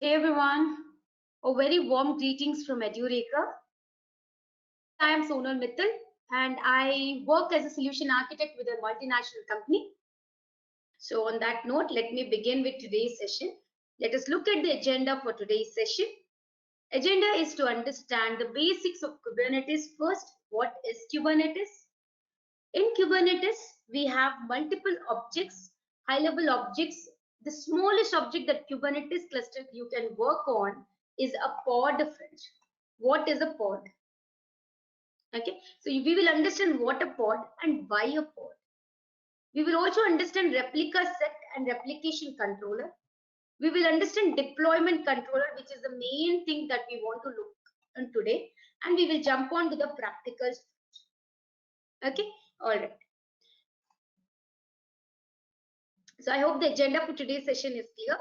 Hey everyone, a very warm greetings from Edureka. I am Sonal Mittal and I work as a solution architect with a multinational company. So on that note, let me begin with today's session. Let us look at the agenda for today's session. Agenda is to understand the basics of Kubernetes first. What is Kubernetes? In Kubernetes, we have multiple objects, high-level objects. The smallest object that Kubernetes cluster you can work on is a pod, friends. What is a pod? Okay, so we will understand what a pod and why a pod. We will also understand replica set and replication controller. We will understand deployment controller, which is the main thing that we want to look on today, and we will jump on to the practicals. Okay, all right. So I hope the agenda for today's session is clear.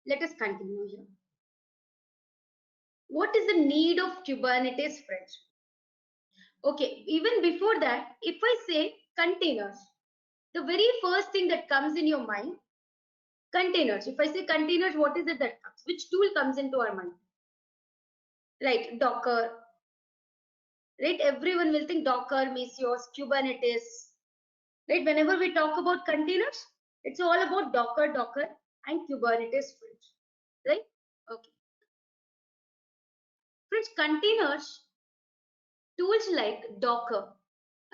Let us continue here. What is the need of Kubernetes, friends? Okay, even before that, if I say containers, the very first thing that comes in your mind, containers. If I say containers, what is it that comes? Which tool comes into our mind? Right, Docker. Right, everyone will think Docker, Mesos, Kubernetes. Right, whenever we talk about containers, it's all about Docker, and Kubernetes, friends. Right? Okay. Friends, containers, tools like Docker,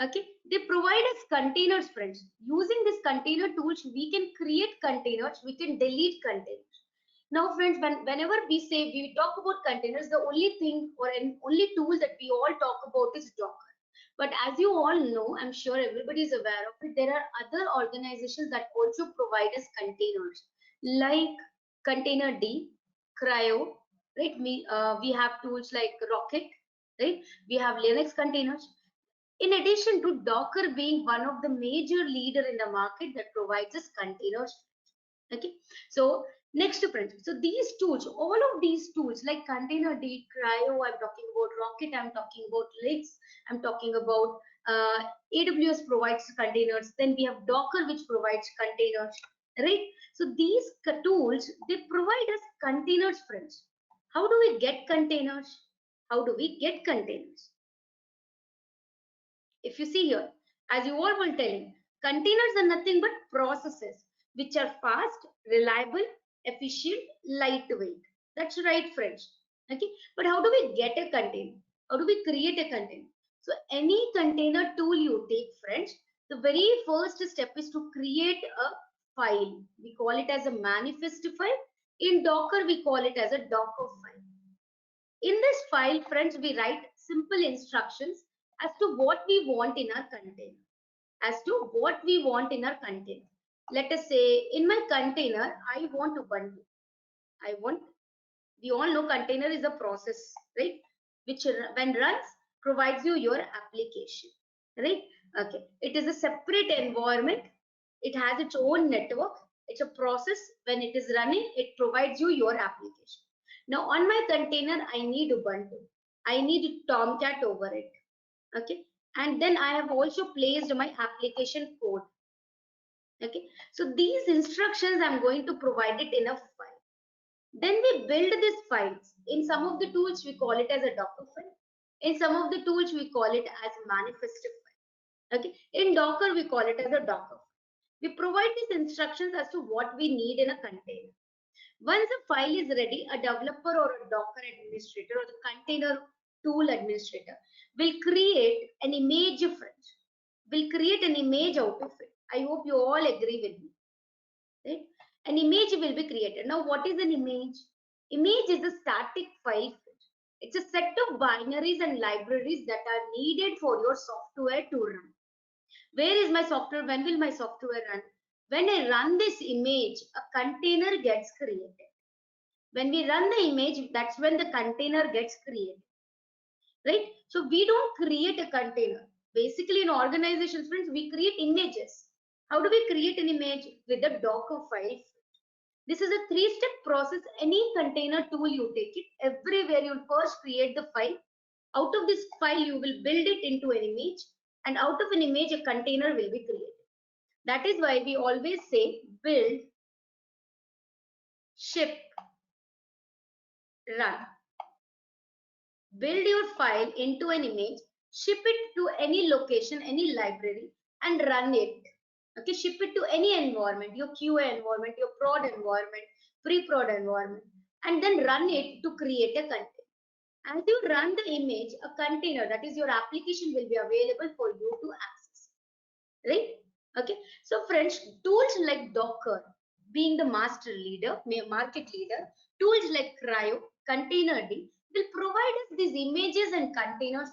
okay, they provide us containers, friends. Using these container tools, we can create containers, we can delete containers. Now, friends, whenever we talk about containers, the only thing or only tool that we all talk about is Docker. But as you all know, I'm sure everybody is aware of it, there are other organizations that also provide us containers like Containerd, Cryo, right? We have tools like Rocket, right? We have Linux containers. In addition to Docker being one of the major leader in the market that provides us containers. Okay, so next friends, so these tools, all of these tools like Containerd, Cryo, I'm talking about Rocket, I'm talking about Linux, I'm talking about AWS provides containers, then we have Docker which provides containers, right? So these tools, they provide us containers, friends. How do we get containers? How do we get containers? If you see here, as you all were telling, containers are nothing but processes which are fast, reliable, efficient, lightweight. That's right, friends. Okay, but how do we get a container? How do we create a container? So any container tool you take, friends, the very first step is to create a file. We call it as a manifest file. In Docker, we call it as a Docker file. In this file, friends, we write simple instructions as to what we want in our container. As to what we want in our container. Let us say in my container, I want Ubuntu. We all know container is a process, right? Which when runs, provides you your application, right? Okay. It is a separate environment. It has its own network. It's a process. When it is running, it provides you your application. Now on my container, I need Ubuntu. I need Tomcat over it. Okay. And then I have also placed my application code. Okay. So these instructions I'm going to provide it in a file. Then we build these files. In some of the tools, we call it as a Docker file. In some of the tools, we call it as a manifest file. Okay. In Docker, we call it as a Docker file. We provide these instructions as to what we need in a container. Once a file is ready, a developer or a Docker administrator or the container tool administrator will create an image of it. Will create an image out of it. I hope you all agree with me. Right? An image will be created. Now, what is an image? Image is a static file. It's a set of binaries and libraries that are needed for your software to run. Where is my software? When will my software run? When I run this image, a container gets created. When we run the image, that's when the container gets created. Right? So we don't create a container. Basically, in organizations, friends, we create images. How do we create an image? With a Docker file. This is a three-step process. Any container tool you take it, everywhere you'll first create the file. Out of this file, you will build it into an image, and out of an image, a container will be created. That is why we always say build, ship, run. Build your file into an image, ship it to any location, any library, and run it. Okay, ship it to any environment, your QA environment, your prod environment, pre-prod environment, and then run it to create a container. As you run the image, a container, that is your application, will be available for you to access. Right? Okay. So friends, tools like Docker, being the master leader, market leader, tools like Cryo, Containerd will provide us these images and containers.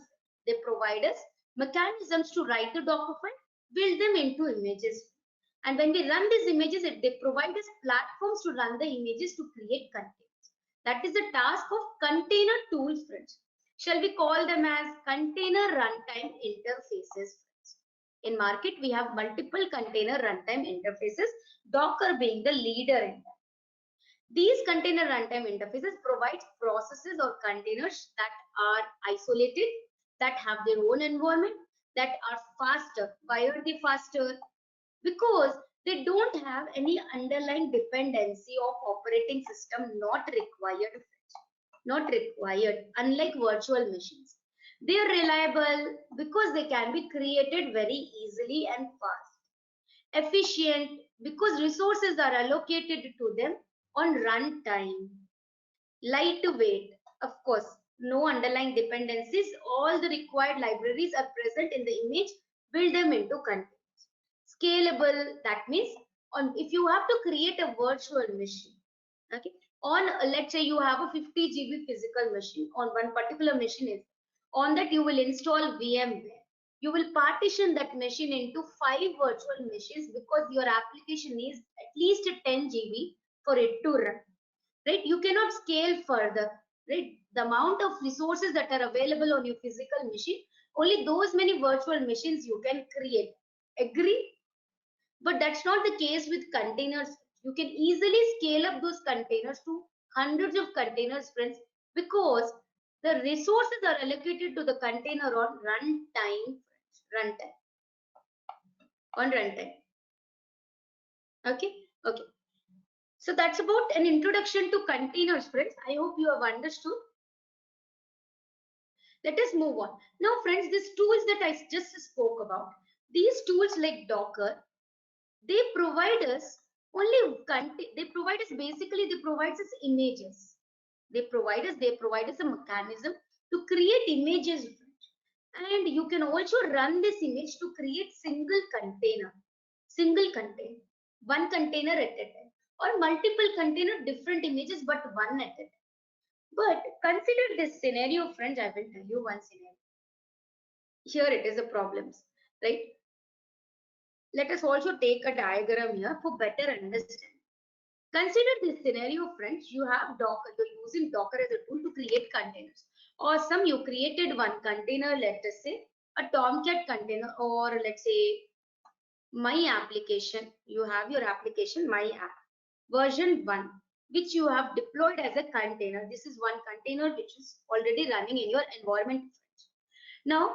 They provide us mechanisms to write the Docker file, build them into images. And when we run these images, they provide us platforms to run the images to create containers. That is the task of container tools, friends. Shall we call them as container runtime interfaces? In market, we have multiple container runtime interfaces, Docker being the leader in that. These container runtime interfaces provide processes or containers that are isolated, that have their own environment, that are faster. Why are they faster? Because they don't have any underlying dependency of operating system, not required, unlike virtual machines. They are reliable because they can be created very easily and fast. Efficient because resources are allocated to them on runtime. Lightweight, of course, no underlying dependencies. All the required libraries are present in the image. Build them into containers. Scalable, that means if you have to create a virtual machine, okay, on let's say you have a 50 GB physical machine on one particular machine, is on that you will install VMware. You will partition that machine into 5 virtual machines because your application needs at least 10 GB for it to run. Right? You cannot scale further. Right? The amount of resources that are available on your physical machine, only those many virtual machines you can create. Agree? But that's not the case with containers. You can easily scale up those containers to hundreds of containers, friends, because the resources are allocated to the container on runtime, runtime. Okay, okay. So that's about an introduction to containers, friends. I hope you have understood. Let us move on. Now, friends, these tools that I just spoke about, these tools like Docker, they provide us they provide us images. They provide us a mechanism to create images, and you can also run this image to create single container, one container at a time, or multiple container, different images, but one at a time. But consider this scenario, friends. I will tell you one scenario. Here it is a problems, right? Let us also take a diagram here for better understanding. Consider this scenario, friends. You have Docker. You're using Docker as a tool to create containers. Awesome. You created one container, let us say a Tomcat container, or let's say my application. You have your application, my app, version 1, which you have deployed as a container. This is one container which is already running in your environment. Now,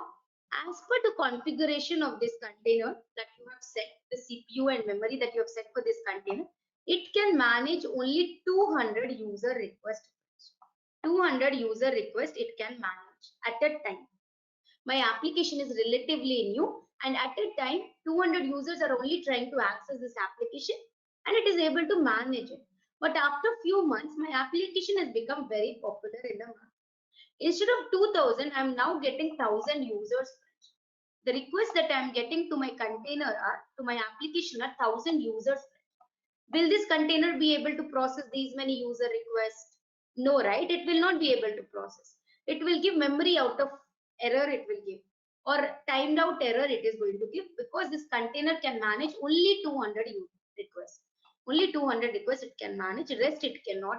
as per the configuration of this container that you have set, the CPU and memory that you have set for this container, it can manage only 200 user requests. 200 user requests it can manage at a time. My application is relatively new, and at a time 200 users are only trying to access this application, and it is able to manage it. But after few months, my application has become very popular in the market. Instead of 2000, I am now getting 1000 users. The requests that I am getting to my container are, to my application, are 1000 users. Will this container be able to process these many user requests? No, right? It will not be able to process. It will give memory out of error, it will give, or timed out error it is going to give, because this container can manage only 200 requests. Only 200 requests it can manage, rest it cannot.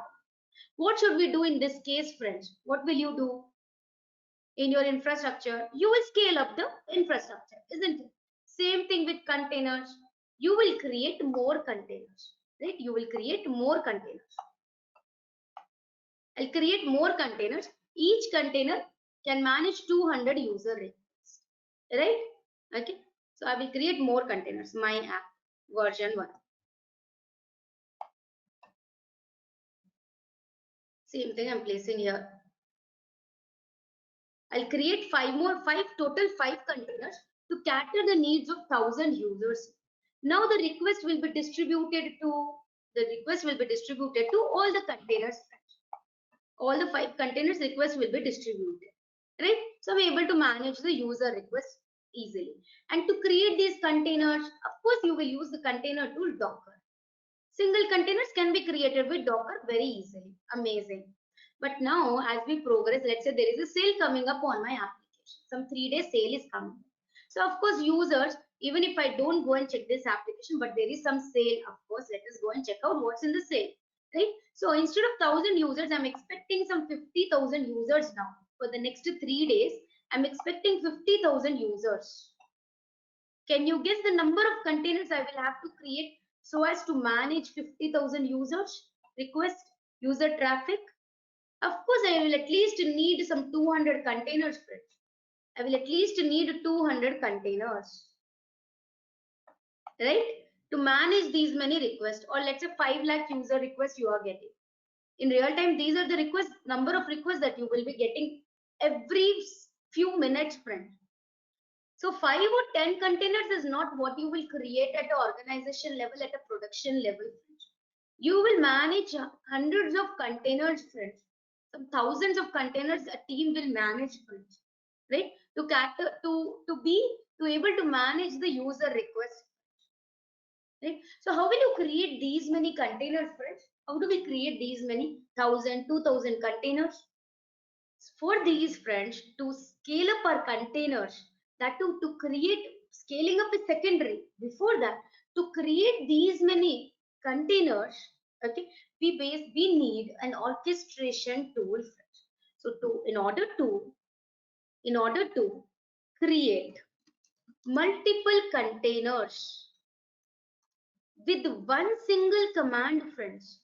What should we do in this case, friends? What will you do in your infrastructure? You will scale up the infrastructure, isn't it? Same thing with containers. You will create more containers, right? You will create more containers. I'll create more containers. Each container can manage 200 user requests, right? Okay. So I will create more containers. My app version 1. Same thing I'm placing here. I'll create total five containers to cater the needs of 1,000 users. Now the request will be distributed to all the containers. All the 5 containers requests will be distributed, right? So we're able to manage the user requests easily. And to create these containers, of course, you will use the container tool Docker. Single containers can be created with Docker very easily. Amazing. But now as we progress, let's say there is a sale coming up on my application. Some 3-day sale is coming. So of course, users, even if I don't go and check this application, but there is some sale, of course, let us go and check out what's in the sale, right? So instead of 1,000 users, I'm expecting some 50,000 users now. For the next 3 days, I'm expecting 50,000 users. Can you guess the number of containers I will have to create so as to manage 50,000 users request, user traffic? Of course, I will at least need some 200 containers, friends. I will at least need 200 containers, right? To manage these many requests, or let's say 5 lakh user requests you are getting. In real time, these are the number of requests that you will be getting every few minutes, friend. So 5 or 10 containers is not what you will create at the organization level, at a production level. You will manage hundreds of containers, friends. Some thousands of containers a team will manage, friends, right? To be able to manage the user request, right? So how will you create these many containers, friends? How do we create these many 1,000, 2,000 containers? For these, friends, to scale up our containers, that to create, scaling up is secondary. Before that, to create these many containers, okay, we need an orchestration tool. So in order to create multiple containers with one single command, friends,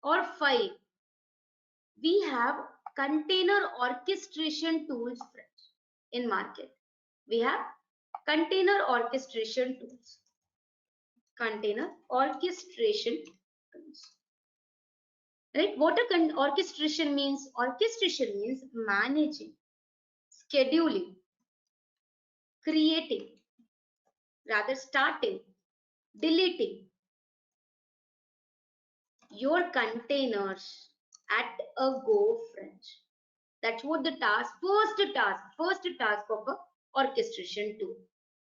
or 5, we have container orchestration tools, friends, in market. We have container orchestration tools. Container orchestration tools. Right? What a orchestration means? Orchestration means managing, scheduling, creating, rather starting, deleting your containers at a go, friends. That's what the first task of a orchestration tool.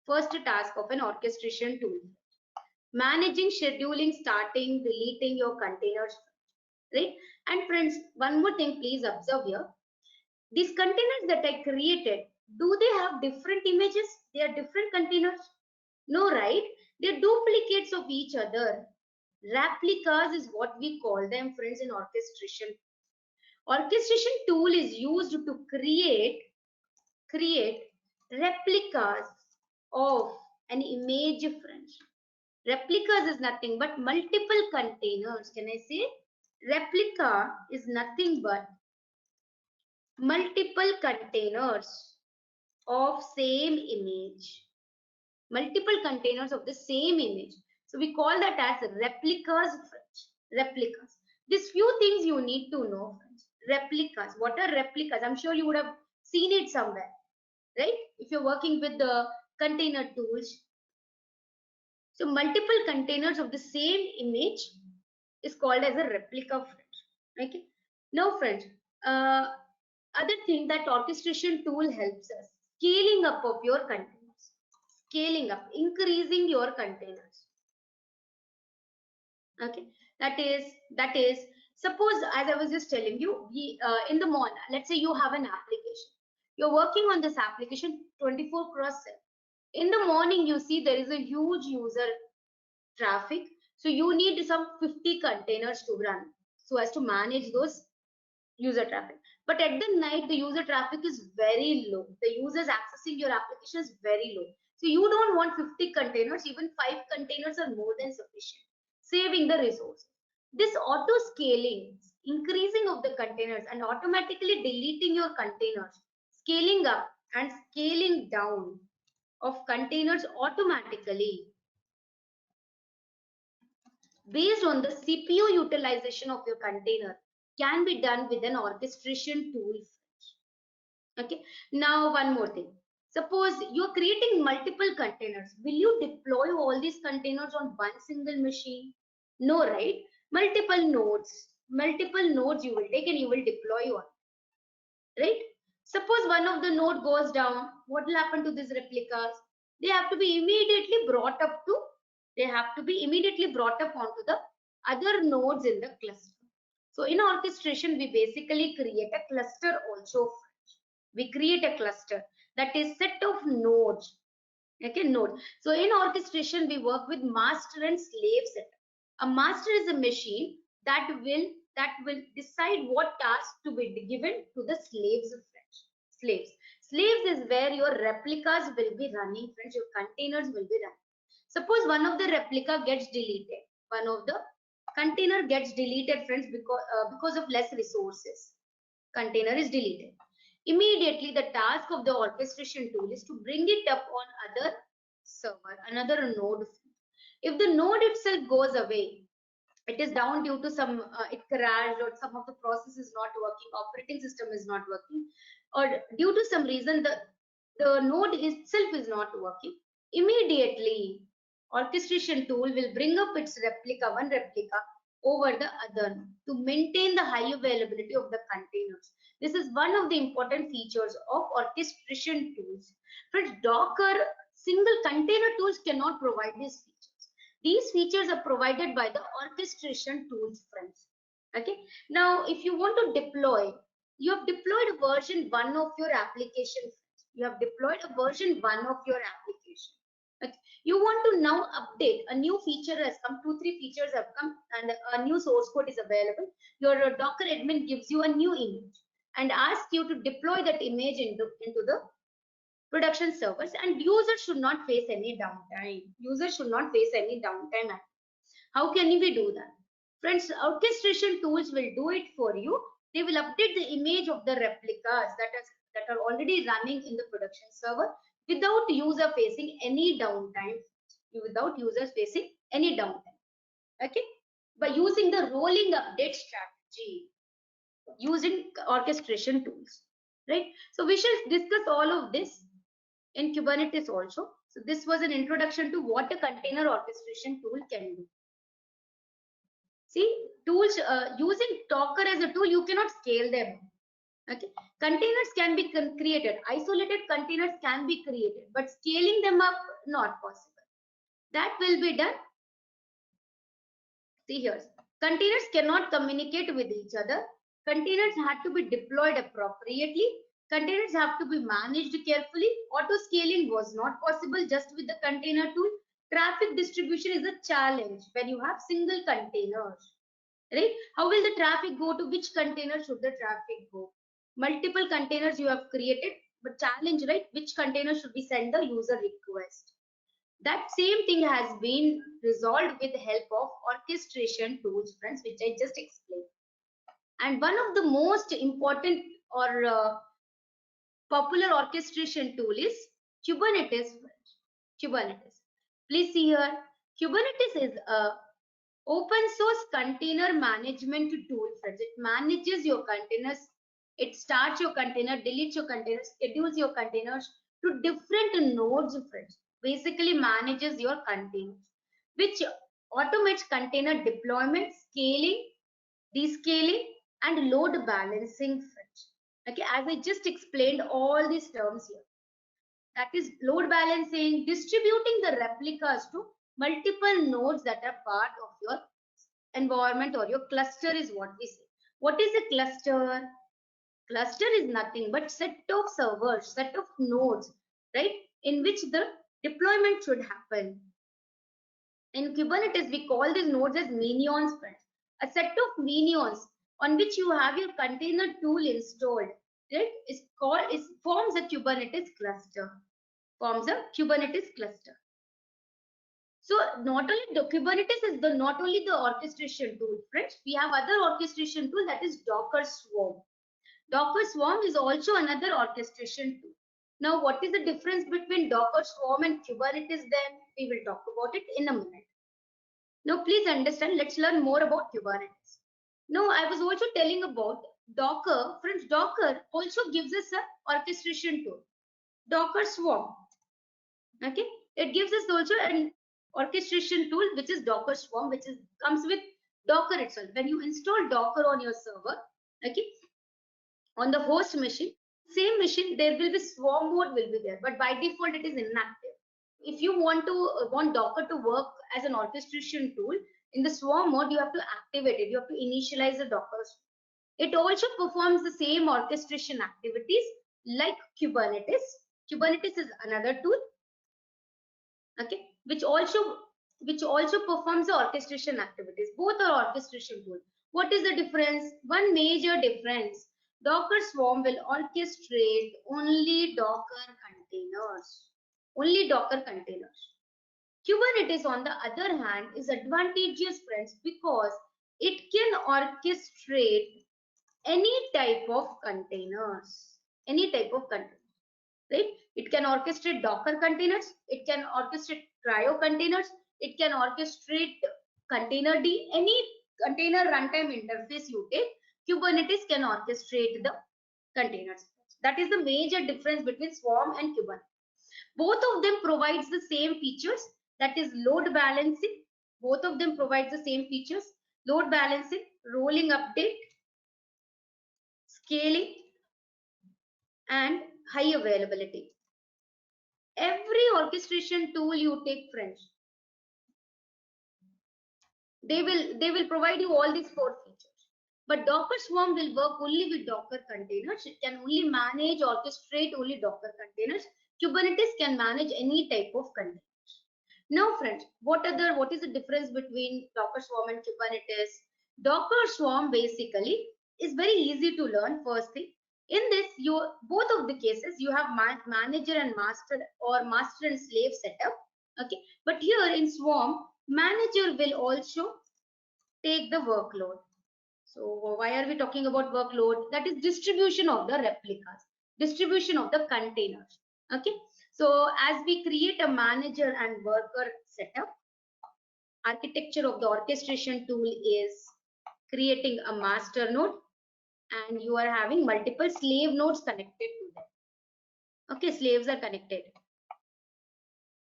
First task of an orchestration tool. Managing, scheduling, starting, deleting your containers, right? And friends, one more thing, please observe here. These containers that I created, do they have different images? They are different containers? No, right? They're duplicates of each other. Replicas is what we call them, friends, in orchestration. Orchestration tool is used to create replicas of an image, friends. Replicas is nothing but multiple containers. Can I say? Replica is nothing but multiple containers of same image. Multiple containers of the same image. So we call that as replicas, friends. Replicas. These few things you need to know, friends. Replicas. What are replicas? I'm sure you would have seen it somewhere, right? If you're working with the container tools. So multiple containers of the same image is called as a replica, friends. Okay. Now, friends, other thing that orchestration tool helps us, scaling up of your containers, scaling up, increasing your containers. Okay, that is suppose, as I was just telling you, in the morning, let's say you have an application, you're working on this application 24/7. In the morning, you see there is a huge user traffic, so you need some 50 containers to run so as to manage those user traffic. But at the night, the user traffic is very low. The users accessing your application is very low. So you don't want 50 containers, even 5 containers are more than sufficient, saving the resource. This auto scaling, increasing of the containers and automatically deleting your containers, scaling up and scaling down of containers automatically based on the CPU utilization of your container. can be done with an orchestration tool. Okay, now one more thing. Suppose you're creating multiple containers. Will you deploy all these containers on one single machine? No, right? Multiple nodes you will take and you will deploy on, right? Suppose one of the node goes down, what will happen to these replicas? They have to be immediately brought up to, they have to be immediately brought up onto the other nodes in the cluster. So in orchestration, we basically create a cluster also. We create a cluster that is set of nodes. Okay, node. So in orchestration, we work with master and slave set. A master is a machine that will decide what task to be given to the slaves of French. Slaves is where your replicas will be running, friends. Your containers will be running. Suppose one of the replica gets deleted. One of the container gets deleted, friends, because of less resources. Container is deleted. Immediately, the task of the orchestration tool is to bring it up on other server, another node. If the node itself goes away, it is down due to some, it crashed or some of the process is not working, operating system is not working, or due to some reason, the node itself is not working. Immediately, orchestration tool will bring up its replica, one replica, over the other to maintain the high availability of the containers. This is one of the important features of orchestration tools. Friends, Docker single container tools cannot provide these features. These features are provided by the orchestration tools, friends. Okay. Now, if you want to deploy, you have deployed a version 1 of your application. You have deployed a version 1 of your application. Okay. You want to now update, a new feature has come, 2-3 features have come, and a new source code is available. Your Docker admin gives you a new image and asks you to deploy that image into the production servers, and users should not face any downtime. Users should not face any downtime. How can we do that? Friends, orchestration tools will do it for you. They will update the image of the replicas that are already running in the production server without user facing any downtime. Without users facing any downtime. Okay? By using the rolling update strategy, using orchestration tools. Right? So we shall discuss all of this in Kubernetes also. So this was an introduction to what a container orchestration tool can do. See, tools, using Docker as a tool, you cannot scale them. Okay, containers can be created, isolated containers can be created, but scaling them up, not possible. That will be done. See here, containers cannot communicate with each other. Containers had to be deployed appropriately. Containers have to be managed carefully. Auto scaling was not possible just with the container tool. Traffic distribution is a challenge when you have single containers. Right? How will the traffic go to which container should the traffic go? Multiple containers you have created, but challenge, right? Which container should we send the user request? That same thing has been resolved with the help of orchestration tools, friends, which I just explained. And one of the most important or popular orchestration tool is Kubernetes. Kubernetes. Please see here. Kubernetes is a open source container management tool, friends. It manages your containers. It starts your container, deletes your containers, schedules your containers to different nodes, friends. Basically manages your containers, which automates container deployment, scaling, descaling, and load balancing, friends. Okay, as I just explained all these terms here. That is load balancing, distributing the replicas to multiple nodes that are part of your environment or your cluster is what we say. What is a cluster? Cluster is nothing but set of servers, set of nodes, right, in which the deployment should happen. In Kubernetes, we call these nodes as minions, friends. A set of minions on which you have your container tool installed, right, forms a Kubernetes cluster. Forms a Kubernetes cluster. So not only the Kubernetes is not only the orchestration tool, friends. We have other orchestration tool, that is Docker Swarm. Docker Swarm is also another orchestration tool. Now, what is the difference between Docker Swarm and Kubernetes? Then we will talk about it in a minute. Now, please understand. Let's learn more about Kubernetes. Now, I was also telling about Docker. Friends, Docker also gives us an orchestration tool. Docker Swarm. Okay, it gives us also an orchestration tool, which is Docker Swarm, which comes with Docker itself. When you install Docker on your server, okay, on the host machine, same machine, there will be Swarm mode will be there, but by default it is inactive. If you want Docker to work as an orchestration tool in the Swarm mode, you have to activate it. You have to initialize the Docker. It also performs the same orchestration activities like Kubernetes. Kubernetes is another tool, okay, which also performs the orchestration activities. Both are orchestration tools. What is the difference? One major difference: Docker Swarm will orchestrate only Docker containers. Only Docker containers. Kubernetes, on the other hand, is advantageous, friends, because it can orchestrate any type of containers. Any type of container. Right? It can orchestrate Docker containers, it can orchestrate Cryo containers, it can orchestrate container D, any container runtime interface you take, Kubernetes can orchestrate the containers. That is the major difference between Swarm and Kubernetes. Both of them provides the same features, that is load balancing. Both of them provides the same features, load balancing, rolling update, scaling, and high availability. Every orchestration tool you take, friends, they will provide you all these 4 features. But Docker Swarm will work only with Docker containers. It can only manage, orchestrate only Docker containers. Kubernetes can manage any type of containers. Now, friends, what is the difference between Docker Swarm and Kubernetes? Docker Swarm basically is very easy to learn. First thing, in this, both of the cases you have manager and master, or master and slave setup. Okay, but here in Swarm, manager will also take the workload. So why are we talking about workload? That is distribution of the replicas, distribution of the containers. Okay, so as we create a manager and worker setup, architecture of the orchestration tool is creating a master node, and you are having multiple slave nodes connected to them. Okay, slaves are connected.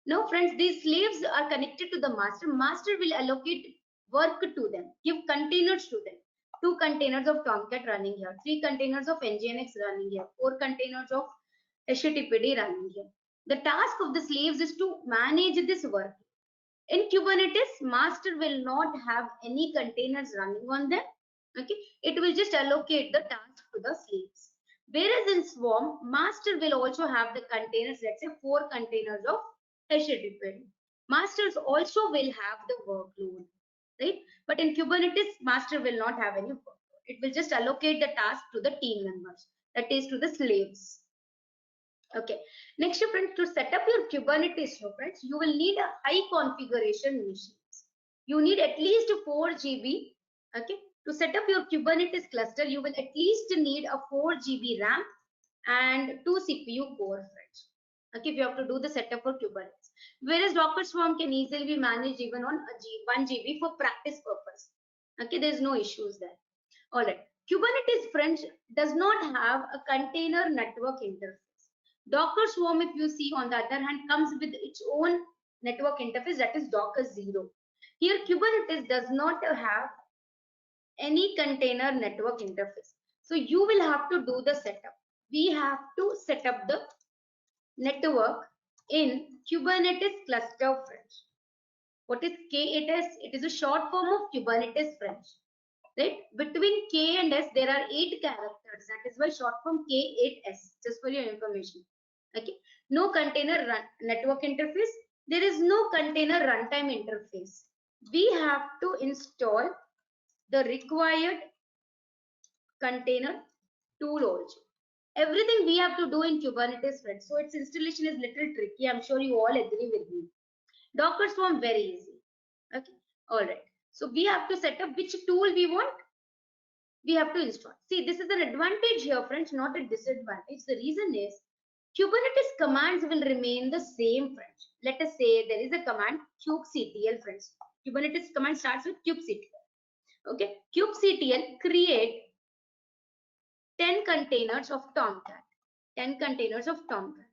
Now, friends, these slaves are connected to the master. Master will allocate work to them, give containers to them. 2 containers of Tomcat running here, 3 containers of Nginx running here, 4 containers of HTTPD running here. The task of the slaves is to manage this work. In Kubernetes, master will not have any containers running on them. Okay, it will just allocate the task to the slaves. Whereas in Swarm, master will also have the containers, let's say 4 containers of HTTP. Masters also will have the workload, right? But in Kubernetes, master will not have any workload. It will just allocate the task to the team members, that is to the slaves. Okay, next, friends, to set up your Kubernetes, friends, you will need a high configuration machines. You need at least 4 GB. Okay, to set up your Kubernetes cluster, you will at least need a 4 GB RAM and 2 CPU core, friends. Okay, if you have to do the setup for Kubernetes. Whereas Docker Swarm can easily be managed even on 1 GB for practice purpose. Okay, there's no issues there. All right, Kubernetes, friends, does not have a container network interface. Docker Swarm, if you see, on the other hand, comes with its own network interface, that is Docker 0. Here, Kubernetes does not have any container network interface. So you will have to do the setup. We have to set up the network in Kubernetes cluster, friends. What is K8S? It is a short form of Kubernetes, friends. Right? Between K and S, there are 8 characters. That is why short form K8S, just for your information. Okay, no container network interface. There is no container runtime interface. We have to install the required container tool also. Everything we have to do in Kubernetes, friends. So its installation is little tricky. I'm sure you all agree with me. Docker Swarm, very easy. Okay, all right. So we have to set up which tool we want. We have to install. See, this is an advantage here, friends, not a disadvantage. The reason is Kubernetes commands will remain the same, friends. Let us say there is a command kubectl, friends. Kubernetes command starts with kubectl. Okay, kubectl create 10 containers of Tomcat. 10 containers of Tomcat.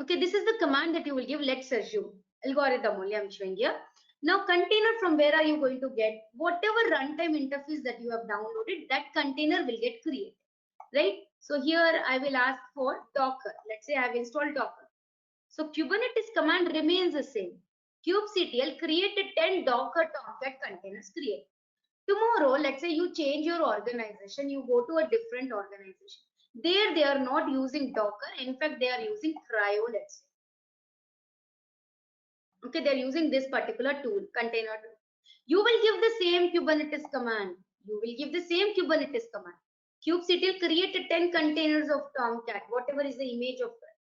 Okay, this is the command that you will give. Let's assume algorithm only I'm showing here. Now container, from where are you going to get? Whatever runtime interface that you have downloaded, that container will get created, right? So here I will ask for Docker. Let's say I have installed Docker. So Kubernetes command remains the same. kubectl created 10 Docker Tomcat containers create. Tomorrow, let's say you change your organization, you go to a different organization. There they are not using Docker. In fact, they are using Cryo, let's say. Okay, they're using this particular tool, container tool. You will give the same Kubernetes command. You will give the same Kubernetes command. kubectl created 10 containers of Tomcat, whatever is the image of it.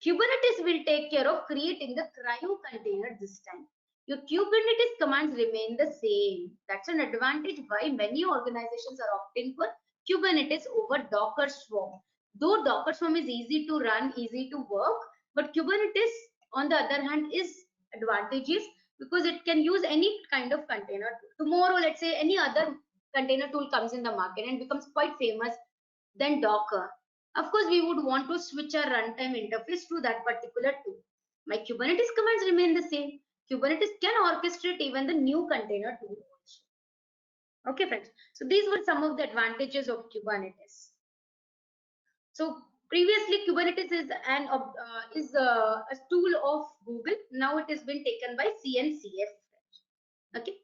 Kubernetes will take care of creating the Cryo container this time. Your Kubernetes commands remain the same. That's an advantage why many organizations are opting for Kubernetes over Docker Swarm. Though Docker Swarm is easy to run, easy to work, but Kubernetes, on the other hand, is advantageous because it can use any kind of container tool. Tomorrow, let's say any other container tool comes in the market and becomes quite famous than Docker. Of course, we would want to switch our runtime interface to that particular tool. My Kubernetes commands remain the same. Kubernetes can orchestrate even the new container tool also. Okay, friends. So these were some of the advantages of Kubernetes. So previously, Kubernetes is a tool of Google. Now it has been taken by CNCF. Okay,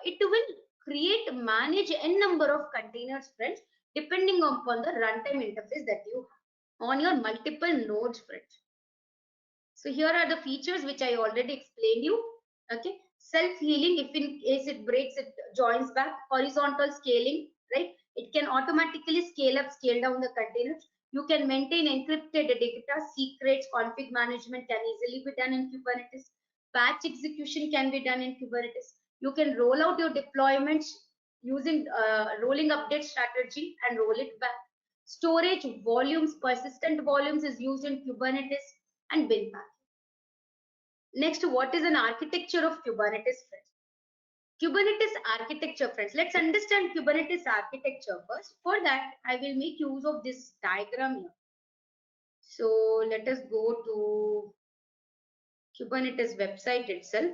it will create, manage n number of containers, friends, depending upon the runtime interface that you have on your multiple nodes, friends. So here are the features which I already explained you. Okay, self-healing, if in case it breaks, it joins back. Horizontal scaling, right? It can automatically scale up, scale down the containers. You can maintain encrypted data, secrets, config management can easily be done in Kubernetes. Batch execution can be done in Kubernetes. You can roll out your deployments using rolling update strategy and roll it back. Storage volumes, persistent volumes is used in Kubernetes and bin pack. Next, what is an architecture of Kubernetes, friends? Kubernetes architecture, friends. Let's understand Kubernetes architecture first. For that, I will make use of this diagram here. So let us go to Kubernetes website itself.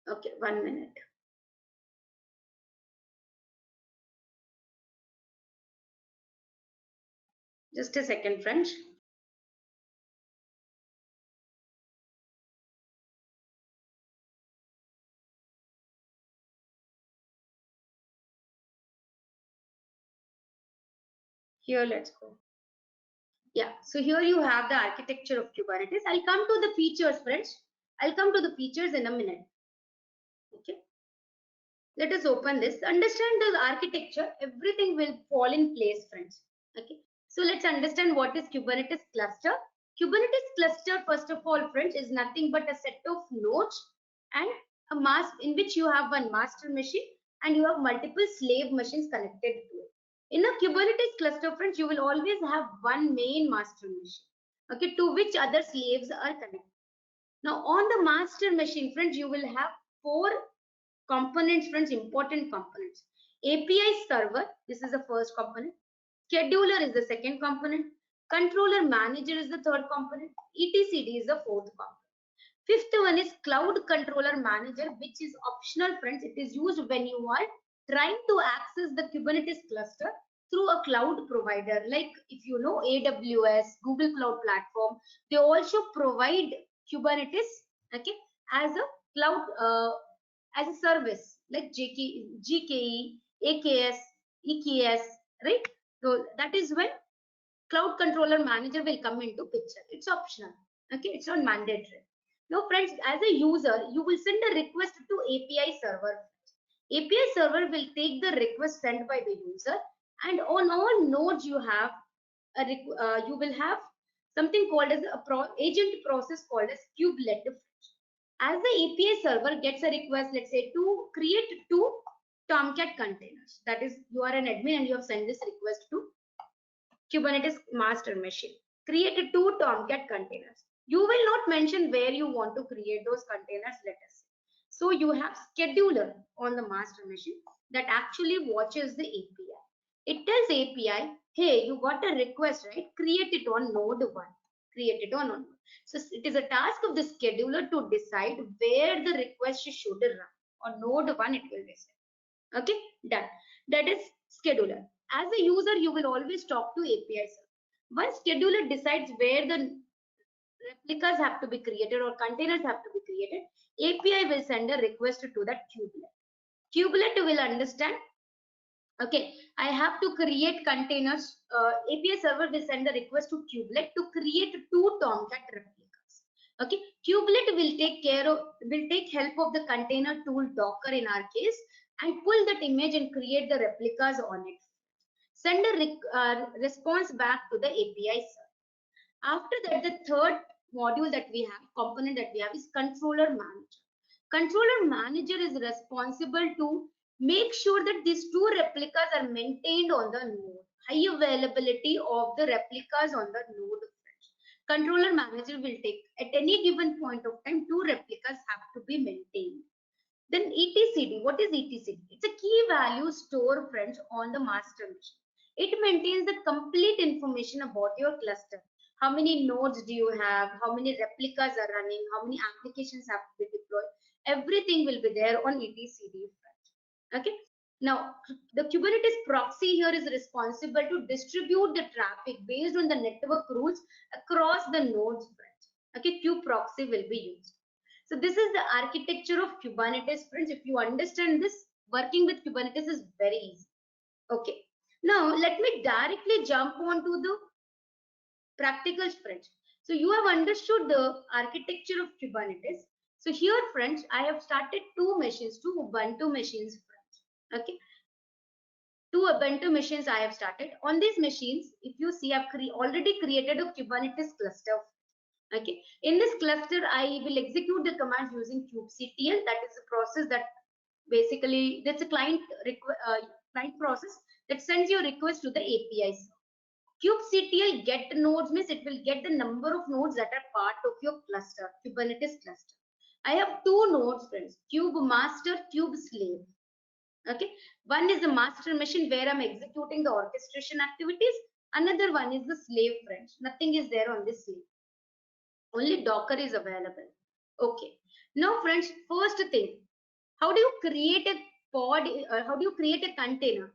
Okay, 1 minute. Just a second, friends. Here, let's go. Yeah, so here you have the architecture of Kubernetes. I'll come to the features, friends. I'll come to the features in a minute. Okay. Let us open this. Understand the architecture. Everything will fall in place, friends. Okay. So let's understand what is Kubernetes cluster. Kubernetes cluster, first of all, friends, is nothing but a set of nodes and a mask in which you have one master machine and you have multiple slave machines connected to it. In a Kubernetes cluster, friends, you will always have one main master machine, okay, to which other slaves are connected. Now, on the master machine, friends, you will have 4 components, friends, important components. API server, this is the first component. Scheduler is the second component. Controller manager is the third component. etcd is the fourth component. Fifth one is cloud controller manager, which is optional, friends. It is used when you are trying to access the Kubernetes cluster through a cloud provider. Like if you know AWS, Google Cloud Platform, they also provide Kubernetes, okay, as a cloud as a service like GKE, AKS, EKS, right? So that is when cloud controller manager will come into picture. It's optional, okay? It's not mandatory. Now, friends, as a user, you will send a request to API server. API server will take the request sent by the user, and on all nodes you have you will have something called as a agent process called as kubelet. As the API server gets a request, let's say to create 2 Tomcat containers, that is, you are an admin and you have sent this request to Kubernetes master machine. Create 2 Tomcat containers. You will not mention where you want to create those containers, let us say. So you have scheduler on the master machine that actually watches the API. It tells API, hey, you got a request, right? Create it on node 1. Create it on node 1. So it is a task of the scheduler to decide where the request should run. On node 1, it will decide. Okay, done. That is scheduler. As a user, you will always talk to API server. Once scheduler decides where the replicas have to be created or containers have to be created, API will send a request to that kubelet. Kubelet will understand, okay, I have to create containers. API server will send a request to kubelet to create 2 Tomcat replicas. Okay, kubelet will take help of the container tool Docker in our case and pull that image and create the replicas on it. Send a response back to the API server. After that, the third module that we have, component that we have, is controller manager. Controller manager is responsible to make sure that these 2 replicas are maintained on the node. High availability of the replicas on the node. Controller manager will take, at any given point of time, 2 replicas have to be maintained. Then etcd, what is etcd? It's a key value store, friends, on the master machine. It maintains the complete information about your cluster. How many nodes do you have? How many replicas are running? How many applications have to be deployed? Everything will be there on etcd, friends. Okay. Now, the Kubernetes proxy here is responsible to distribute the traffic based on the network rules across the nodes, friends. Okay, kubeproxy will be used. So this is the architecture of Kubernetes, friends. If you understand this, working with Kubernetes is very easy. Okay. Now, let me directly jump on to the practical, friends. So you have understood the architecture of Kubernetes. So here, friends, I have started 2 machines, 2 Ubuntu machines, friends. Okay. 2 Ubuntu machines I have started. On these machines, if you see, I've already created a Kubernetes cluster. Okay, in this cluster, I will execute the commands using kubectl. That is a process that basically, that's a client process that sends your request to the APIs. Kubectl get nodes means it will get the number of nodes that are part of your cluster, Kubernetes cluster. I have 2 nodes, friends, kube master, kube slave. Okay, one is the master machine where I'm executing the orchestration activities. Another one is the slave, friends. Nothing is there on this slave. Only Docker is available. Okay. Now, friends, first thing, how do you create a pod? How do you create a container?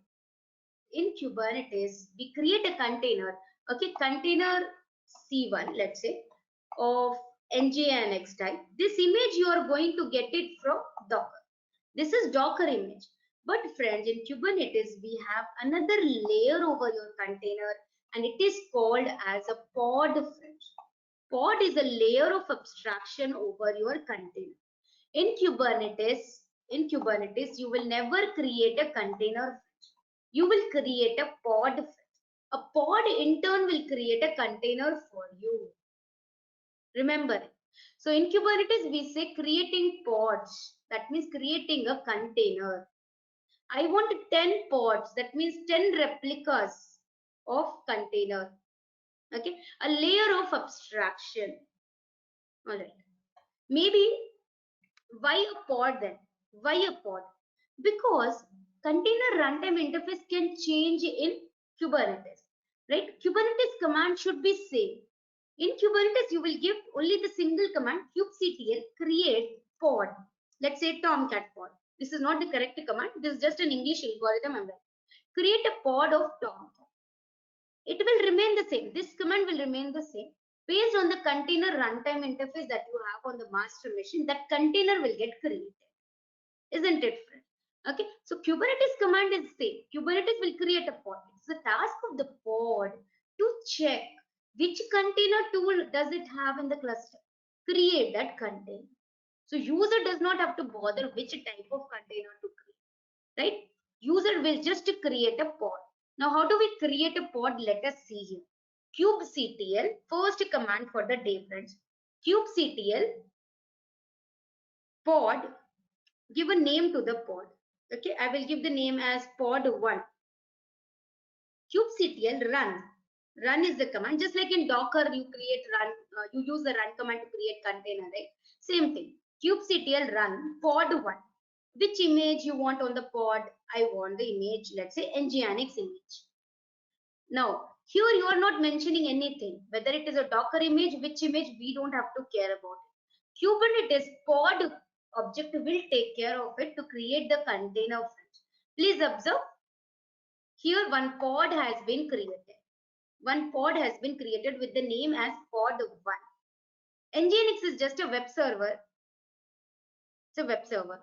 In Kubernetes, we create a container. Okay, container C1, let's say, of NJNX type. This image you are going to get it from Docker. This is Docker image. But friends, in Kubernetes, we have another layer over your container, and it is called as a pod, friends. Pod is a layer of abstraction over your container. In Kubernetes, you will never create a container. You will create a pod. A pod in turn will create a container for you. Remember. So in Kubernetes, we say creating pods. That means creating a container. I want 10 pods. That means 10 replicas of container. Okay, a layer of abstraction. All right. Maybe why a pod then? Why a pod? Because container runtime interface can change in Kubernetes, right? Kubernetes command should be same. In Kubernetes, you will give only the single command kubectl create pod. Let's say Tomcat pod. This is not the correct command. This is just an English algorithm. Create a pod of Tomcat. It will remain the same. This command will remain the same. Based on the container runtime interface that you have on the master machine, that container will get created. Isn't it, friend? Okay, so Kubernetes command is same. Kubernetes will create a pod. It's the task of the pod to check which container tool does it have in the cluster. Create that container. So user does not have to bother which type of container to create, right? User will just create a pod. Now, how do we create a pod? Let us see here. Kubectl, first command for the day, friends. Kubectl pod, give a name to the pod. Okay, I will give the name as pod1. Kubectl run. Run is the command. Just like in Docker, you create run, you use the run command to create container, right? Same thing. kubectl run pod1. Which image you want on the pod? I want the image, let's say Nginx image. Now, here you are not mentioning anything, whether it is a Docker image, which image, we don't have to care about it. Kubernetes pod object will take care of it to create the container. Please observe, here one pod has been created. One pod has been created with the name as pod1. Nginx is just a web server. It's a web server.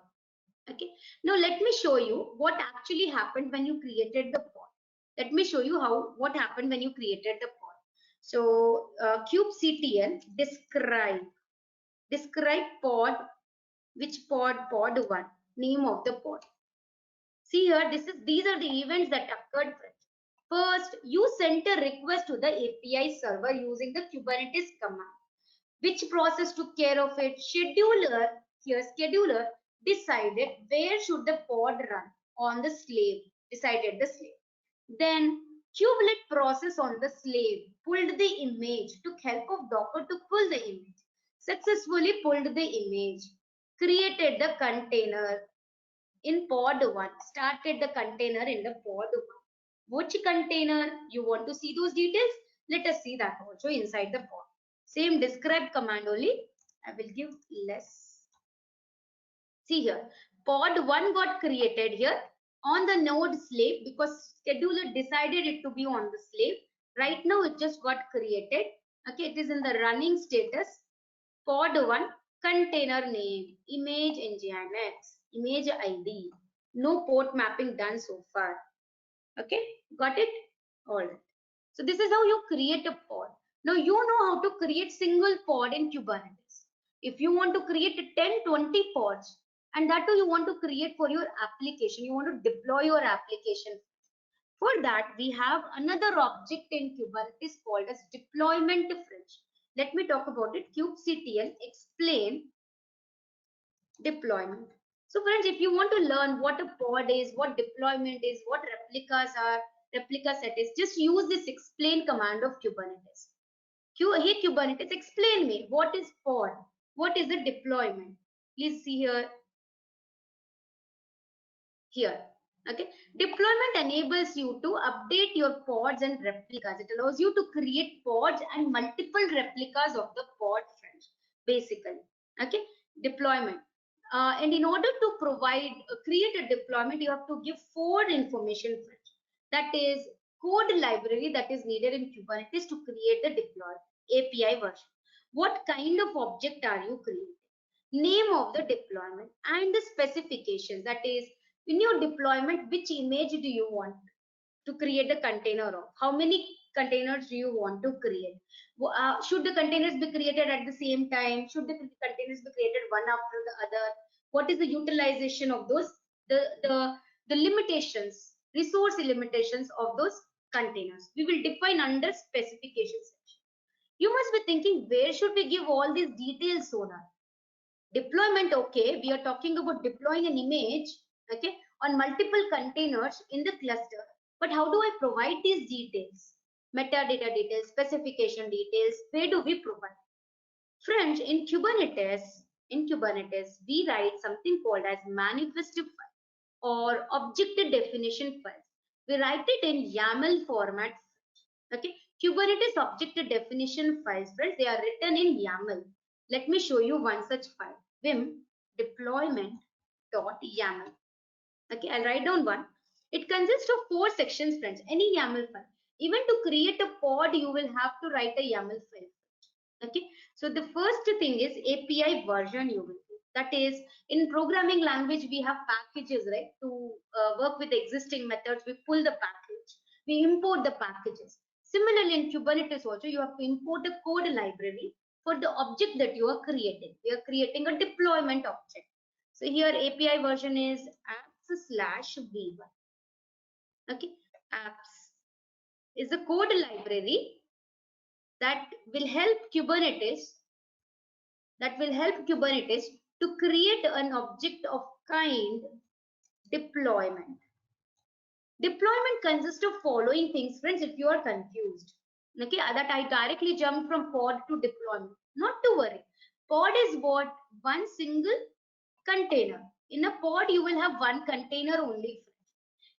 Okay. Now let me show you what actually happened when you created the pod. Let me show you what happened when you created the pod. So kubectl describe pod, which pod? Pod1, name of the pod. See here, these are the events that occurred. First, you sent a request to the API server using the Kubernetes command. Which process took care of it? Scheduler, here scheduler decided where should the pod run on the slave, decided the slave. Then kubelet process on the slave pulled the image, took help of Docker to pull the image, successfully pulled the image, created the container in pod1, started the container in the pod1. Which container? You want to see those details? Let us see that also inside the pod. Same describe command only. I will give less. See here, pod1 got created here on the node slave because scheduler decided it to be on the slave. Right now it just got created. Okay, it is in the running status. Pod1 container name, image Nginx, image ID. No port mapping done so far. Okay, got it? All right. So this is how you create a pod. Now you know how to create single pod in Kubernetes. If you want to create 10, 20 pods, and that too you want to create for your application, you want to deploy your application. For that, we have another object in Kubernetes called as deployment fridge. Let me talk about it. kubectl explain deployment. So friends, if you want to learn what a pod is, what deployment is, what replicas are, replica set is, just use this explain command of Kubernetes. Hey Kubernetes, explain me what is pod, what is the deployment. Please see here. Okay, deployment enables you to update your pods and replicas. It allows you to create pods and multiple replicas of the pod, friends, basically. Okay, deployment. And in order to create a deployment, you have to give 4 information, friends. That is code library that is needed in Kubernetes to create the deploy API version. What kind of object are you creating? Name of the deployment and the specifications. That is, in your deployment, which image do you want to create a container of? How many containers do you want to create? Should the containers be created at the same time? Should the containers be created one after the other? What is the utilization of those? The limitations, resource limitations of those containers. We will define under specifications section. You must be thinking, where should we give all these details, Sona? Deployment, okay, we are talking about deploying an image, okay, on multiple containers in the cluster. But how do I provide these details? Metadata details, specification details, where do we provide? Friends, in Kubernetes, we write something called as manifest file or object definition files. We write it in YAML format. Okay, Kubernetes object definition files, friends, they are written in YAML. Let me show you one such file. Vim deployment.yaml. Okay, I'll write down one. It consists of 4 sections, friends. Any YAML file. Even to create a pod, you will have to write a YAML file. Okay, so the first thing is API version you will do. That is, in programming language, we have packages, right? To work with existing methods, we pull the package. We import the packages. Similarly, in Kubernetes also, you have to import a code library for the object that you are creating. We are creating a deployment object. So here API version is apps/v1. Okay, apps is a code library that will help Kubernetes to create an object of kind deployment. Deployment consists of following things, friends, if you are confused. Okay, that I directly jumped from pod to deployment. Not to worry. Pod is what? One single container. In a pod, you will have one container only.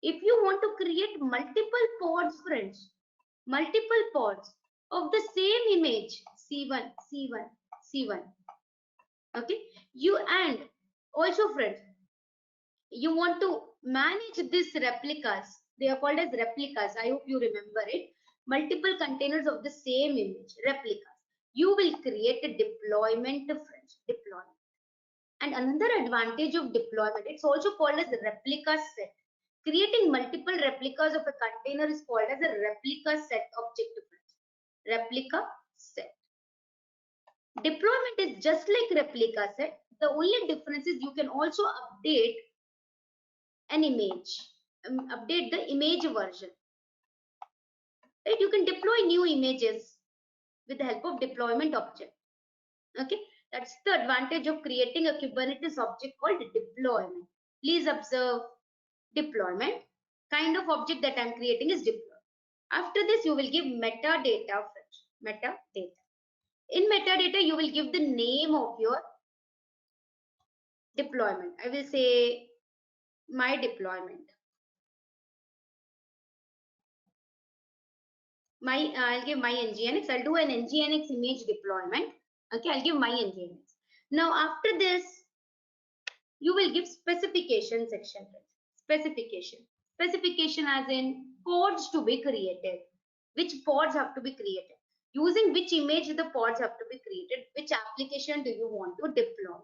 If you want to create multiple pods, friends, multiple pods of the same image, C1, C1, C1. Okay, you and also friends, you want to manage these replicas. They are called as replicas. I hope you remember it. Multiple containers of the same image, replicas. You will create a deployment, friends, deployment. And another advantage of deployment, it's also called as replica set. Creating multiple replicas of a container is called as a replica set object, friends. Replica set. Deployment is just like replica set. The only difference is you can also update an image, update the image version. Right? You can deploy new images with the help of deployment object. Okay, that's the advantage of creating a Kubernetes object called deployment. Please observe deployment. Kind of object that I'm creating is deploy. After this, you will give metadata. Metadata. In metadata, you will give the name of your deployment. I will say my deployment. I'll give my nginx. I'll do an nginx image deployment. Okay, I'll give my nginx. Now after this, you will give specification section. Specification as in pods to be created. Which pods have to be created? Using which image the pods have to be created? Which application do you want to deploy?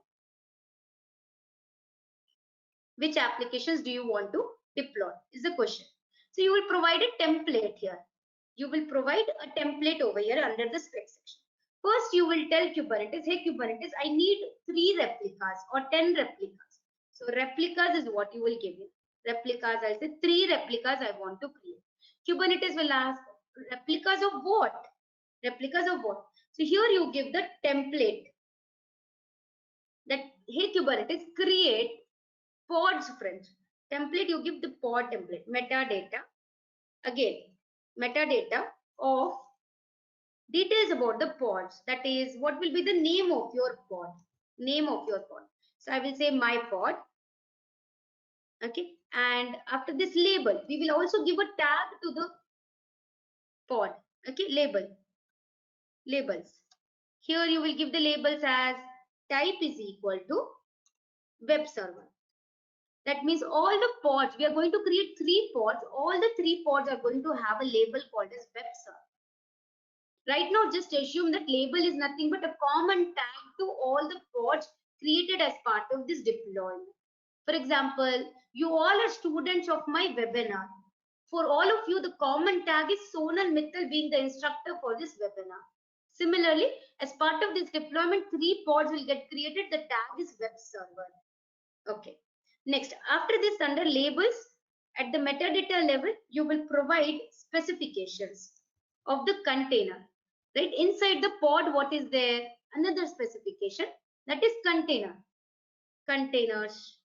Which applications do you want to deploy is the question. So you will provide a template here. You will provide a template over here under the spec section. First, you will tell Kubernetes, hey Kubernetes, I need 3 replicas or 10 replicas. So replicas is what you will give me. Replicas, I'll say 3 replicas I want to create. Kubernetes will ask, replicas of what? Replicas of what? So here you give the template that, hey Kubernetes, create pods, friends. Template, you give the pod template. Metadata, again, metadata of details about the pods. That is, what will be the name of your pod? Name of your pod. So I will say my pod. Okay. And after this label, we will also give a tag to the pod. Okay. Label. Labels. Here you will give the labels as type is equal to web server. That means all the pods, we are going to create 3 pods. All the 3 pods are going to have a label called as web server. Right now, just assume that label is nothing but a common tag to all the pods created as part of this deployment. For example, you all are students of my webinar. For all of you, the common tag is Sonal Mittal being the instructor for this webinar. Similarly, as part of this deployment, 3 pods will get created. The tag is web server. Okay. Next, after this, under labels, at the metadata level, you will provide specifications of the container. Right inside the pod, what is there? Another specification, that is container. Containers.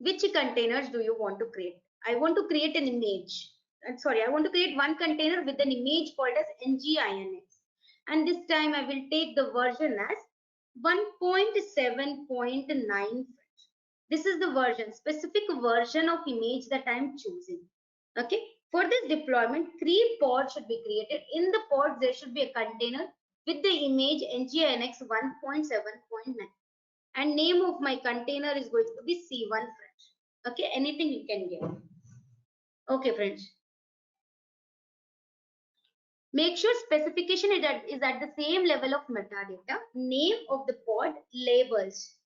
Which containers do you want to create? I want to create an image. I want to create one container with an image called as nginx. And this time I will take the version as 1.7.9. This is the version, specific version of image that I am choosing. Okay. For this deployment, 3 pods should be created. In the pods, there should be a container with the image nginx 1.7.9. And name of my container is going to be C1, friends. Okay, anything you can get. Okay, friends. Make sure specification is at the same level of metadata. Name of the pod, labels.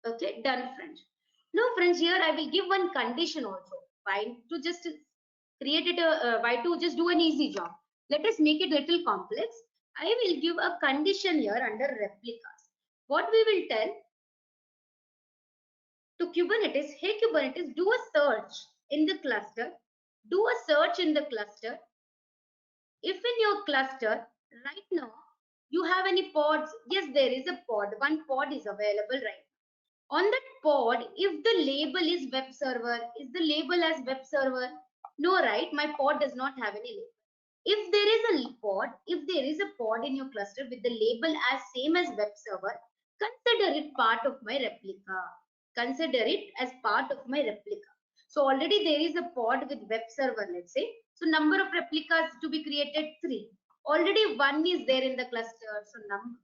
Okay, done, friends. Now, friends, here I will give one condition also. Why to just create it? Why to just do an easy job? Let us make it little complex. I will give a condition here under replicas. What we will tell to Kubernetes, hey Kubernetes, do a search in the cluster. Do a search in the cluster. If in your cluster right now you have any pods, yes, there is a pod. One pod is available right now. On that pod, if the label is web server, is the label as web server? No, right? My pod does not have any label. If there is a pod in your cluster with the label as same as web server, consider it part of my replica. Consider it as part of my replica. So already there is a pod with web server, let's say. So number of replicas to be created 3. Already 1 is there in the cluster. So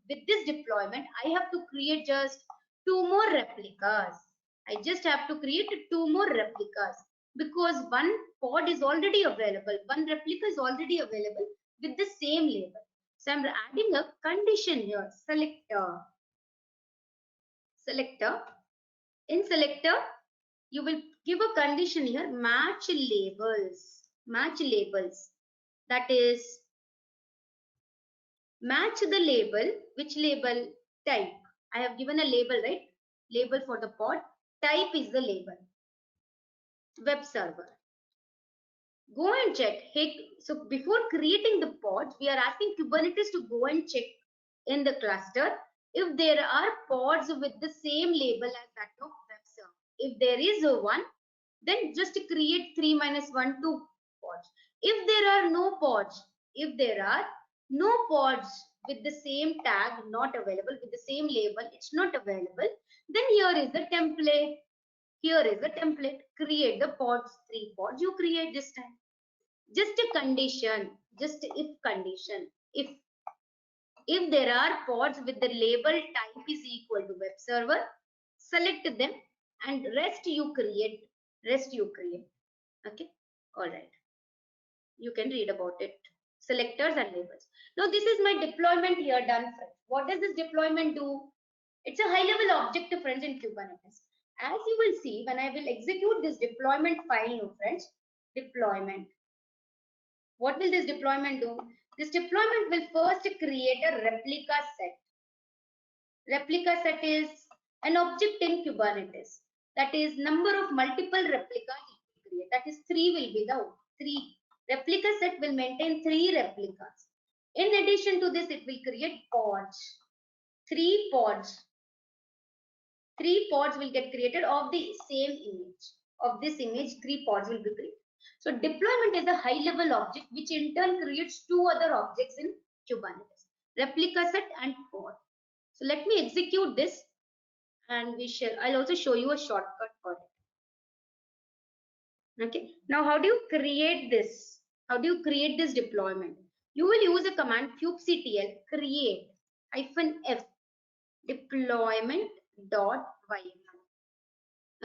with this deployment, I have to create just 2 more replicas. I just have to create 2 more replicas because one pod is already available. One replica is already available with the same label. So I'm adding a condition here. Selector. In selector, you will give a condition here, match labels. That is, match the label. Which label? Type. I have given a label, right? Label for the pod. Type is the label. Web server. Go and check. Hey, so before creating the pods, we are asking Kubernetes to go and check in the cluster if there are pods with the same label as that of web server. If there is a one, then just create 3 minus 1, 2 pods. If there are no pods, with the same tag not available, with the same label, it's not available, then here is the template. Create the pods, 3 pods you create this time. Just a condition, just if condition. If there are pods with the label type is equal to web server, select them and rest you create. Okay, all right. You can read about it. Selectors and labels. Now this is my deployment here done, friends. What does this deployment do? It's a high-level object, friends, in Kubernetes. As you will see, when I will execute this deployment file now, friends, deployment. What will this deployment do? This deployment will first create a replica set. Replica set is an object in Kubernetes. That is number of multiple replicas it will create. That is 3 will be the 3. Replica set will maintain 3 replicas. In addition to this, it will create pods. 3 pods. 3 pods will get created of the same image. Of this image, 3 pods will be created. So deployment is a high-level object which in turn creates 2 other objects in Kubernetes. Replica set and pod. So let me execute this and I'll also show you a shortcut for it. Okay. Now how do you create this? How do you create this deployment? You will use a command kubectl create -f deployment.yml.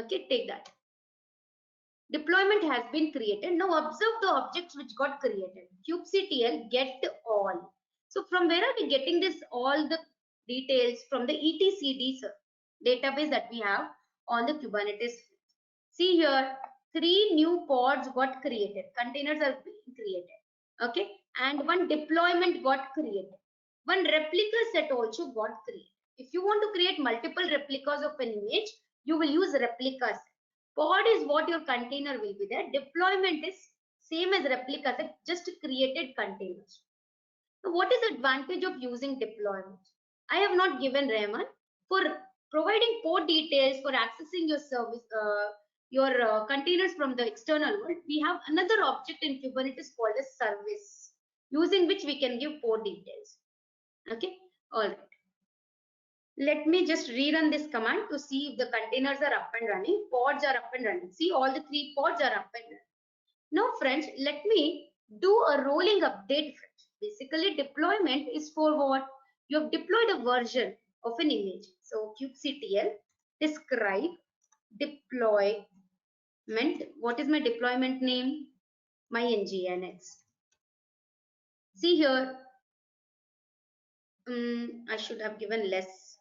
Okay, take that. Deployment has been created. Now observe the objects which got created. kubectl get all. So from where are we getting this all the details? From the etcd database that we have on the Kubernetes. See here, 3 new pods got created. Containers are being created. Okay, and 1 deployment got created. 1 replica set also got created. If you want to create multiple replicas of an image, you will use replica set. Pod is what your container will be there. Deployment is same as replica set, just created containers. So what is the advantage of using deployment? I have not given Rahman for providing pod details for accessing your service, containers from the external world. We have another object in Kubernetes called a service, using which we can give pod details. Okay, all right. Let me just rerun this command to see if the containers are up and running. Pods are up and running. See, all the 3 pods are up and running. Now, friends, let me do a rolling update. Basically, deployment is for what? You have deployed a version of an image. So, kubectl describe deployment. What is my deployment name? My nginx. See here, I should have given less.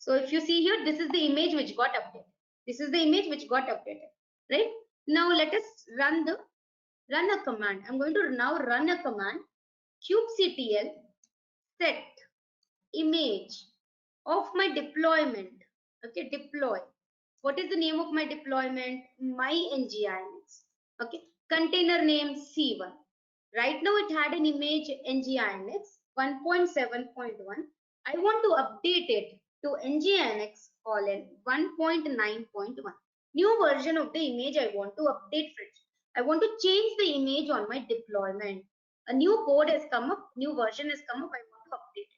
So if you see here, this is the image which got updated. This is the image which got updated, right? Now let us run a command. I'm going to now run a command, kubectl set image of my deployment. Okay, deploy. What is the name of my deployment? My nginx. Okay, container name C1. Right now it had an image nginx 1.7.1. I want to update it to nginx 1.9.1. New version of the image I want to update, friends. I want to change the image on my deployment. A new code has come up, new version has come up, I want to update it.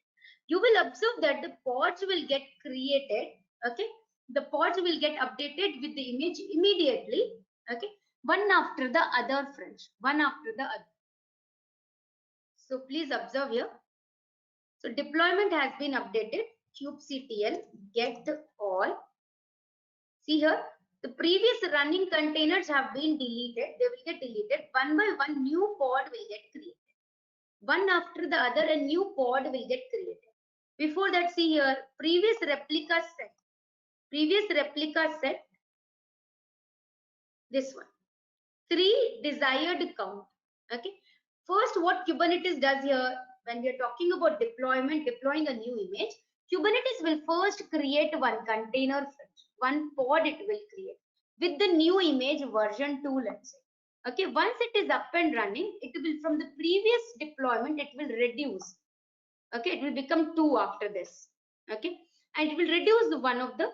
You will observe that the pods will get created, okay? The pods will get updated with the image immediately, okay? One after the other, friends, one after the other. So please observe here. So deployment has been updated, kubectl get all. See here, the previous running containers have been deleted. They will get deleted. One by one, new pod will get created. One after the other, a new pod will get created. Before that, see here, previous replica set, this one. 3 desired count. Okay. First, what Kubernetes does here, when we are talking about deployment, deploying a new image, Kubernetes will first create one container, one pod it will create with the new image version 2, let's say. Okay, once it is up and running, it will, from the previous deployment, it will reduce. Okay, it will become 2 after this. Okay, and it will reduce the one of the,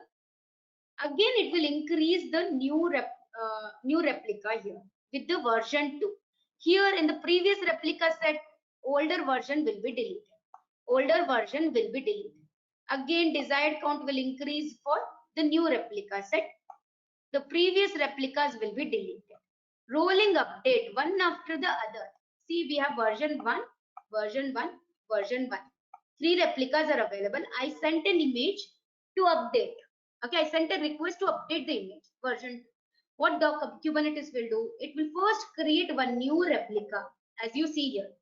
again it will increase the new replica here with the version 2. Here in the previous replica set, older version will be deleted. Older version will be deleted. Again, desired count will increase for the new replica set. The previous replicas will be deleted. Rolling update one after the other. See, we have version 1, version 1, version 1. 3 replicas are available. I sent an image to update. Okay, I sent a request to update the image, version 2. What Kubernetes will do? It will first create one new replica, as you see here.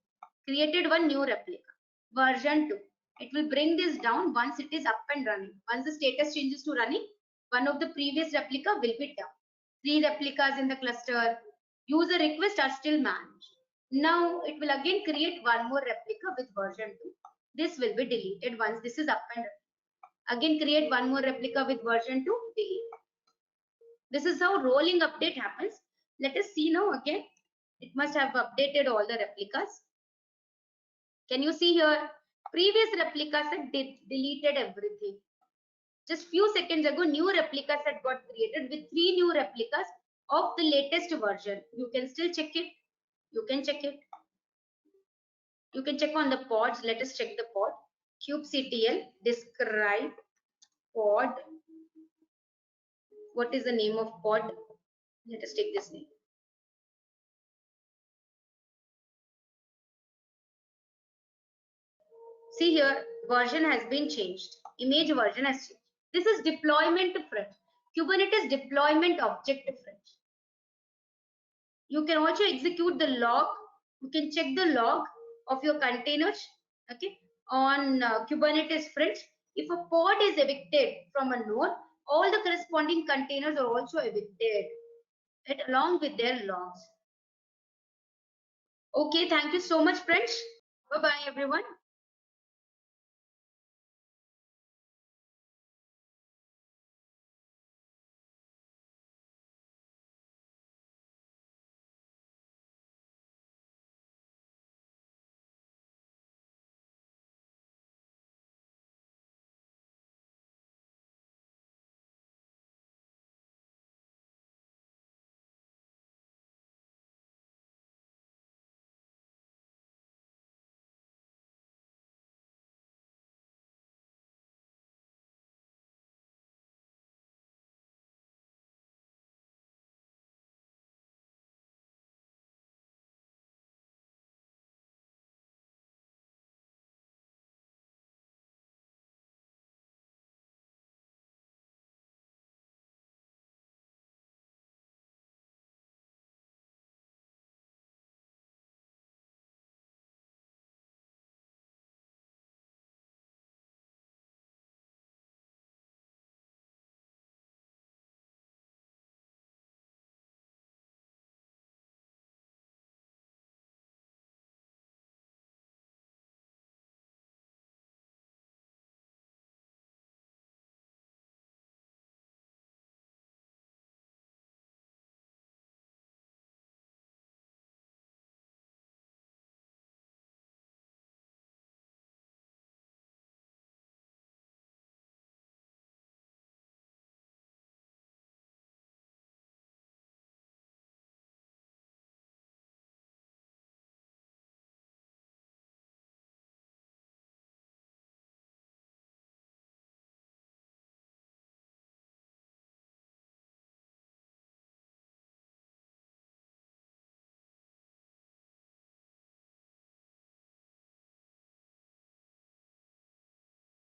Created one new replica, version 2. It will bring this down once it is up and running. Once the status changes to running, one of the previous replica will be down. 3 replicas in the cluster. User requests are still managed. Now it will again create one more replica with version 2. This will be deleted once this is up and running. Again create one more replica with version 2, delete. This is how rolling update happens. Let us see now again. It must have updated all the replicas. Can you see here? Previous replica set deleted everything. Just few seconds ago, new replica set got created with 3 new replicas of the latest version. You can still check it. You can check it. You can check on the pods. Let us check the pod. kubectl describe pod. What is the name of pod? Let us take this name. See here, version has been changed. Image version has changed. This is deployment friend. Kubernetes deployment object friend. You can also execute the log. You can check the log of your containers, okay, on Kubernetes friends. If a pod is evicted from a node, all the corresponding containers are also evicted, right, along with their logs. Okay, thank you so much, friends. Bye-bye, everyone.